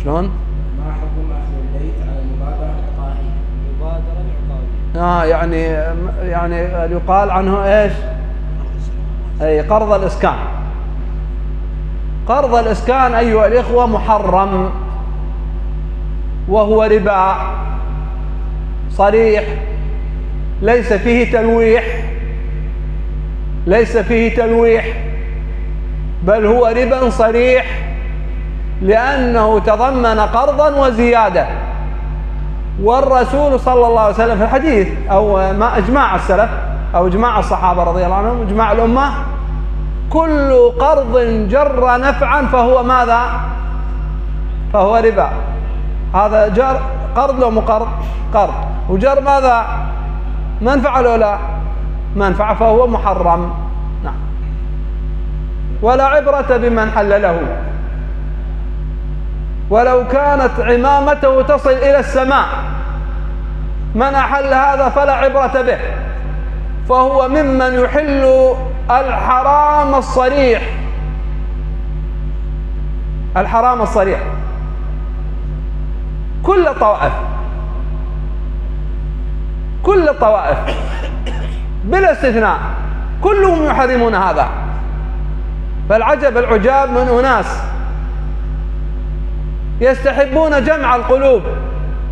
شلون؟ ما حكم أهل البيت على المبادرة العقارية؟ المبادرة العقارية يعني يقال عنه ايش؟ اي قرض الإسكان. قرض الإسكان أيها الإخوة محرم، وهو ربا صريح، ليس فيه تلويح، ليس فيه تلويح، بل هو ربا صريح، لأنه تضمن قرضا وزيادة. والرسول صلى الله عليه وسلم في الحديث، أو ما إجماع السلف أو إجماع الصحابة رضي الله عنهم، إجماع الأمة، كل قرض جر نفعا فهو ماذا؟ فهو ربا. هذا جر قرض لو مقرض؟ قرض. وجر ماذا؟ منفعة لو لا منفعة، فهو محرم. نعم. ولا عبرة بمن حلله، ولو كانت عمامته تصل إلى السماء، من أحل هذا فلا عبرة به، فهو ممن يحل الحرام الصريح. الحرام الصريح. كل الطوائف بلا استثناء كلهم يحرمون هذا. فالعجب العجاب من أناس يستحبون جمع القلوب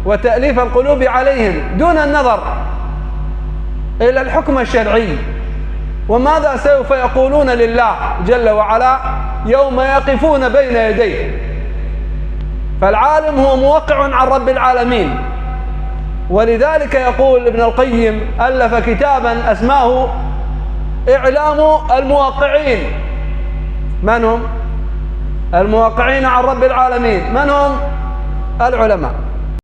وتأليف القلوب عليهم دون النظر إلى الحكم الشرعي، وماذا سوف يقولون لله جل وعلا يوم يقفون بين يديه. فالعالم هو موقع عن رب العالمين، ولذلك يقول ابن القيم ألف كتابا أسماه إعلام الموقعين. من هم؟ الموقعين عن رب العالمين. من هم؟ العلماء.